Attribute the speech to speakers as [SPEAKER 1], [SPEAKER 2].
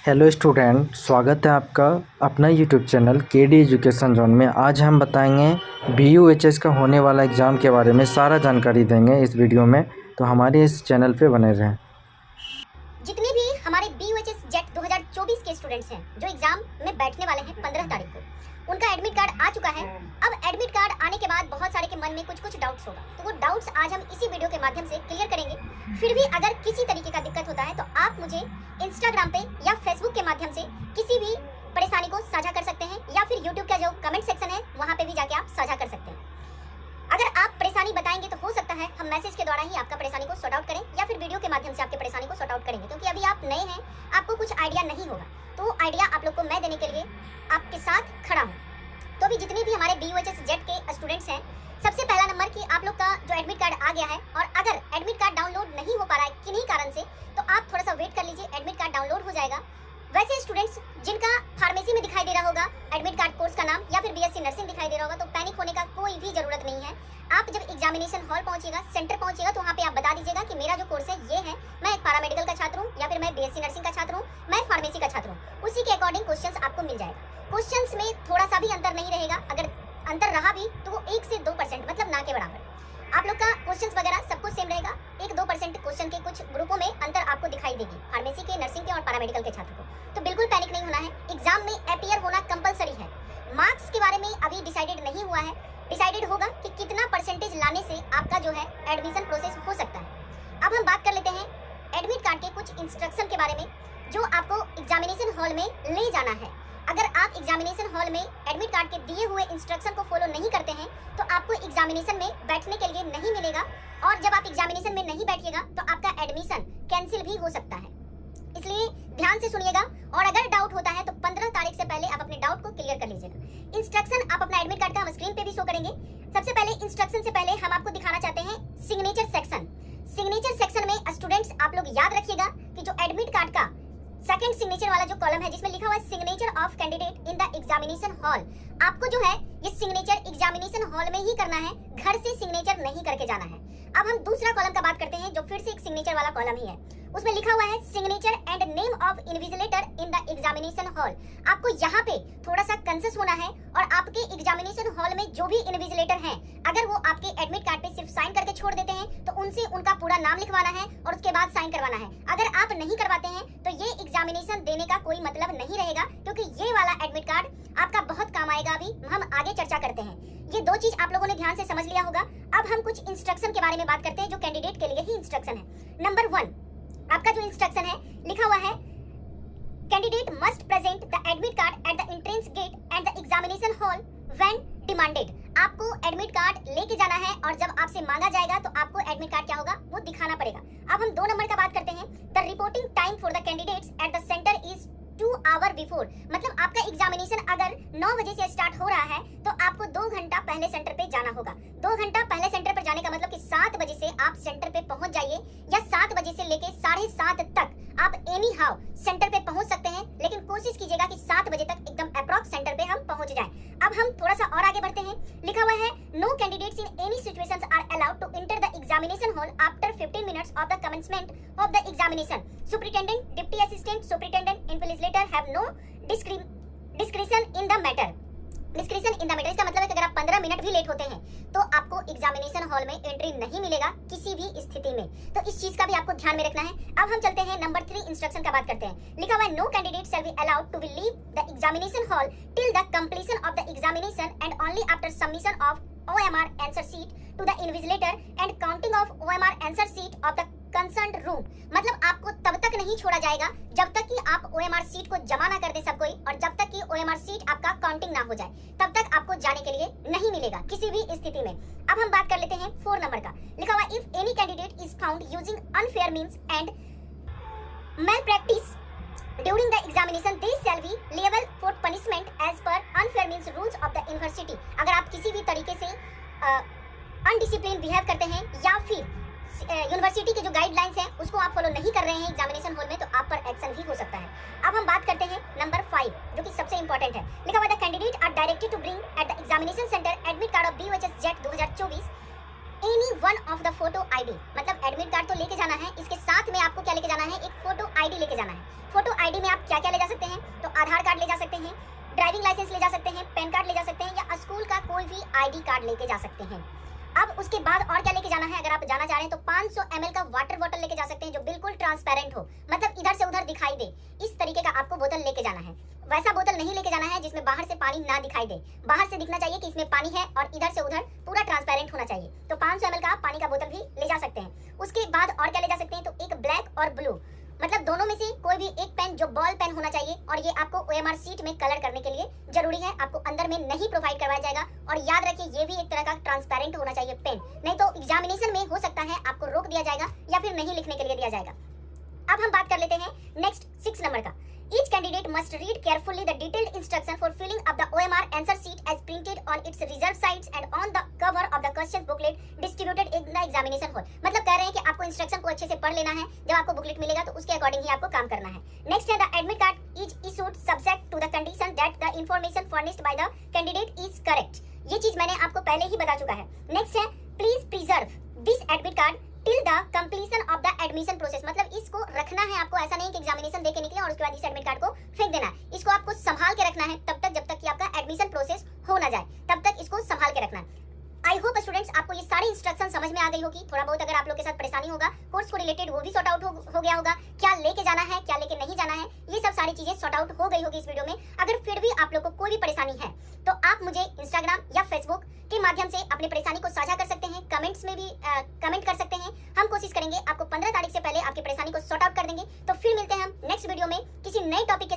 [SPEAKER 1] Hello student, स्वागत है आपका अपना YouTube channel KD education zone में। आज हम बताएंगे BUHS का होने वाला एग्ज़ाम के बारे में सारा जानकारी देंगे इस वीडियो में, तो हमारे इस चैनल पे बने रहें।
[SPEAKER 2] जितने भी हमारे BUHS जेट 2024 के स्टूडेंट्स हैं जो एग्जाम में बैठने वाले हैं 15 तारीख को, उनका एडमिट कार्ड आ चुका है। अब एडमिट कार्ड आने के बाद बहुत सारे के मन में कुछ डाउट्स होगा, तो वो डाउट्स आज हम इसी वीडियो के माध्यम से क्लियर करेंगे। फिर भी अगर किसी तरीके का दिक्कत होता है तो आप मुझे इंस्टाग्राम पे या फेसबुक के माध्यम से किसी भी परेशानी को साझा कर सकते हैं, या फिर यूट्यूब का जो कमेंट सेक्शन है वहाँ पे भी जाके आप साझा कर सकते हैं। अगर आप परेशानी बताएंगे तो हो सकता है हम मैसेज के द्वारा ही आपका परेशानी को सॉर्ट आउट करें, या फिर वीडियो के माध्यम से आपके परेशानी को सॉर्ट आउट करेंगे, क्योंकि अभी आप नए हैं, आपको कुछ आइडिया नहीं होगा, तो आइडिया आप लोग को मैं देने के लिए आपके साथ खड़ा हूँ। तो अभी जितने भी हमारे BUHS जेट के स्टूडेंट्स हैं, सबसे पहला नंबर कि आप लोग का जो एडमिट कार्ड आ गया है, और अगर एडमिट कार्ड डाउनलोड नहीं हो पा रहा है किन्हीं कारण से, तो आप थोड़ा सा वेट कर लीजिए, एडमिट कार्ड डाउनलोड हो जाएगा। वैसे स्टूडेंट्स जिनका फार्मेसी में दिखाई दे रहा होगा एडमिट कार्ड कोर्स का नाम, या फिर BSc नर्सिंग दिखाई दे रहा होगा, तो पैनिक होने का कोई भी जरूरत नहीं है। आप जब एग्जामिनेशन हॉल पहुंचिएगा, सेंटर पहुंचिएगा, तो वहाँ पे आप बता दीजिएगा कि मेरा जो कोर्स है ये है, मैं एक पैरामेडिकल का छात्र हूँ, या फिर मैं BSc नर्सिंग का छात्र हूँ, मैं फार्मेसी का छात्र हूँ। उसी के अकॉर्डिंग क्वेश्चंस आपको मिल जाएगा। क्वेश्चंस में थोड़ा सा भी अंतर नहीं रहेगा, अगर अंतर रहा भी तो वो 1 से 2% मतलब ना के बराबर। आप लोग का क्वेश्चंस वगैरह सब कुछ सेम रहेगा। 1-2% क्वेश्चन के कुछ ग्रुपों में अंतर आपको दिखाई देगी, फार्मेसी के, नर्सिंग के और पैरामेडिकल के छात्र को। तो बिल्कुल पैनिक नहीं होना है। एग्जाम में अपीयर होना कंपलसरी है। मार्क्स के बारे में अभी डिसाइडेड नहीं हुआ है, डिसाइडेड होगा कि कितना परसेंटेज लाने से आपका जो है एडमिशन प्रोसेस हो सकता है। अब हम बात कर लेते हैं एडमिट कार्ड के कुछ इंस्ट्रक्शन के बारे में जो आपको एग्जामिनेशन हॉल में ले जाना है। अगर आप एग्जामिनेशन हॉल में एडमिट कार्ड के दिए हुए इंस्ट्रक्शन को फॉलो नहीं करते हैं तो आपको एग्जामिनेशन में बैठने के लिए नहीं मिलेगा, और जब आप एग्जामिनेशन में नहीं बैठिएगा तो आपका एडमिशन कैंसिल भी हो सकता है। इसलिए ध्यान से सुनिएगा, और अगर डाउट होता है तो 15 तारीख से पहले आप अपने डाउट को क्लियर कर लीजिएगा। इंस्ट्रक्शन आप अपना एडमिट कार्ड का हम स्क्रीन पे भी शो करेंगे। सबसे पहले इंस्ट्रक्शन से पहले हम आपको दिखाना चाहते हैं सिग्नेचर सेक्शन। सिग्नेचर सेक्शन में स्टूडेंट्स आप लोग याद रखिएगा कि जो एडमिट कार्ड का सेकंड सिग्नेचर वाला जो कॉलम है जिसमें लिखा हुआ है signature of candidate in the examination hall, आपको जो है ये सिग्नेचर एग्जामिनेशन हॉल में ही करना है, घर से सिग्नेचर नहीं करके जाना है। अब हम दूसरा कॉलम का बात करते हैं जो फिर से एक सिग्नेचर वाला कॉलम ही है। उसमें लिखा हुआ है signature and name of invigilator in the examination hall. आपको यहाँ पे थोड़ा सा कंसियस होना है, और आपके एग्जामिनेशन हॉल में जो भी इन्विजिलेटर हैं, अगर वो आपके एडमिट कार्ड पे सिर्फ साइन करके छोड़ देते हैं तो उनसे उनका पूरा नाम लिखवाना है और उसके बाद साइन करवाना है। अगर आप नहीं करवाते हैं तो ये एग्जामिनेशन देने का कोई मतलब नहीं रहेगा, क्योंकि ये वाला एडमिट कार्ड आपका बहुत काम आएगा। अभी हम आगे चर्चा करते हैं। ये दो चीज आप लोगों ने ध्यान से समझ लिया होगा। अब हम कुछ इंस्ट्रक्शन के बारे में बात करते हैं जो कैंडिडेट के लिए ही इंस्ट्रक्शन है। नंबर 1, आपका जो इंस्ट्रक्शन है लिखा हुआ है candidate must present the admit card at the entrance gate and the examination hall when demanded. आपको एडमिट कार्ड लेके जाना है, और जब आपसे मांगा जाएगा तो आपको एडमिट कार्ड क्या होगा वो दिखाना पड़ेगा। अब हम 2 नंबर का बात करते हैं। The reporting time for the candidates at the centre is 2 hour before. मतलब आपका एग्जामिनेशन अगर 9 बजे से स्टार्ट हो रहा है तो आपको 2 घंटा पहले सेंटर पे जाना होगा। 2 घंटा पहले सेंटर पर जाने का मतलब कि 7 बजे से आप सेंटर पे पहुंच जाइए, या 7 बजे से लेके 7:30 तक आप एनी हाउ सेंटर पे पहुंच सकते हैं, लेकिन कोशिश कीजिएगा कि 7 बजे तक एकदम अप्रॉक्स सेंटर पे हम पहुंच जाएं। अब हम थोड़ा सा और आगे बढ़ते हैं। लिखा हुआ है no candidates in any situations are allowed to enter the examination hall after 15 minutes of the commencement of the examination. Superintendent, deputy assistant superintendent, invigilator have no discretion in the matter. Discretion in the matter इसका मतलब है कि अगर आप 15 minute भी late होते हैं तो आपको एग्जामिनेशन हॉल में एंट्री नहीं मिलेगा किसी भी स्थिति में। तो इस चीज का भी आपको ध्यान में रखना है। अब हम चलते हैं नंबर 3 इंस्ट्रक्शन का बात करते हैं। लिखा हुआ है no candidate shall be allowed to be leave the examination hall till the completion of the examination and only after submission of OMR answer sheet to the invigilator and counting of OMR answer sheet of the concerned room. मतलब आपको तब तक नहीं छोड़ा जाएगा जब तक कि आप OMR सीट को जमा ना कर दे सब कोई, और जब तक कि OMR सीट आपका काउंटिंग ना हो जाए, तब तक आपको जाने के लिए नहीं मिलेगा किसी भी स्थिति में। अब हम बात कर लेते हैं 4 नंबर का। लिखा हुआ if any candidate is found using unfair means and malpractice during the examination they shall be liable for punishment as per unfair means rules of the university. अगर आप किसी भी तरीके से अनडिसिप्लिन बिहेव करते हैं, या फिर यूनिवर्सिटी के जो गाइडलाइंस हैं उसको आप फॉलो नहीं कर रहे हैं एग्जामिनेशन हॉल में, तो आप पर एक्शन भी हो सकता है। अब हम बात करते हैं नंबर 5 जो कि सबसे इंपॉर्टेंट है। लिखा हुआ है the candidate are directed to bring at the examination centre admit card of BUHS JET 2024 any one of the photo ID। मतलब एडमिट कार्ड तो लेके जाना है, इसके साथ में आपको क्या लेके जाना है, एक फोटो आईडी लेके जाना है। फोटो आईडी में आप क्या क्या ले जा सकते हैं, तो आधार कार्ड ले जा सकते हैं, ड्राइविंग लाइसेंस ले जा सकते हैं, पैन कार्ड ले जा सकते हैं, या स्कूल का कोई भी आईडी कार्ड लेके जा सकते हैं। अब उसके बाद और क्या लेके जाना है, अगर आप जाना चाह रहे हैं तो 500 ml का वाटर बोतल लेके जा सकते हैं, जो बिल्कुल ट्रांसपेरेंट हो, मतलब इधर से उधर दिखाई दे, इस तरीके का आपको बोतल लेके जाना है। वैसा बोतल नहीं लेके जाना है जिसमें बाहर से पानी ना दिखाई दे, बाहर से दिखना चाहिए कि इसमें पानी है और इधर से उधर पूरा ट्रांसपेरेंट होना चाहिए। तो 500 ml का पानी का बोतल भी ले जा सकते हैं। उसके बाद और क्या ले जा सकते हैं, तो एक ब्लैक और ब्लू, मतलब दोनों में से कोई भी एक पेन जो बॉल पेन होना चाहिए, और ये आपको OMR शीट में कलर करने के लिए जरूरी है, आपको अंदर में नहीं प्रोवाइड करवाया जाएगा। और याद रखिए ये भी एक तरह का ट्रांसपेरेंट होना चाहिए पेन, नहीं तो एग्जामिनेशन में हो सकता है आपको रोक दिया जाएगा या फिर नहीं लिखने के लिए दिया जाएगा। अब हम बात कर लेते हैं नेक्स्ट 6 नंबर का। Each candidate must read carefully the detailed instruction for filling up the OMR answer sheet as printed on its reserved sides and on the cover of the question booklet distributed in the examination hall। मतलब कह रहे हैं कि आपको instruction को अच्छे से पढ़ लेना है, जब आपको बुकलेट मिलेगा तो उसके अकॉर्डिंग ही आपको काम करना है। नेक्स्ट है, the admit card is issued subject to the condition that the information furnished by the candidate is correct. ये चीज मैंने आपको पहले ही बता चुका है। नेक्स्ट है, please preserve this admit card till the completion of the admission process, मतलब इसको रखना है आपको, ऐसा नहीं कि एग्जामिनेशन देके निकले और उसके बाद इस एडमिट कार्ड को फेंक देना है। इसको आपको संभाल के रखना है तब तक जब तक कि आपका एडमिशन प्रोसेस हो ना जाए, तब तक इसको संभाल के रखना है। आई होप स्टूडेंट्स आपको ये सारी इंस्ट्रक्शन समझ में आ गई होगी। थोड़ा बहुत अगर आप लोग के साथ परेशानी होगा कोर्स को रिलेटेड, वो भी सॉर्ट आउट हो गया होगा, क्या लेके जाना है क्या लेके नहीं जाना है, ये सब सारी चीजें सॉर्ट आउट हो गई होगी इस वीडियो में। अगर फिर भी आप लोग को कोई भी परेशानी है तो आप मुझे इंस्टाग्राम या फेसबुक के माध्यम से अपनी परेशानी को साझा कर सकते हैं, कमेंट्स में भी कमेंट कर सकते हैं। हम कोशिश करेंगे आपको 15 तारीख से पहले आपकी परेशानी को सॉर्ट आउट कर देंगे। तो फिर मिलते हैं हम नेक्स्ट वीडियो में किसी नए टॉपिक के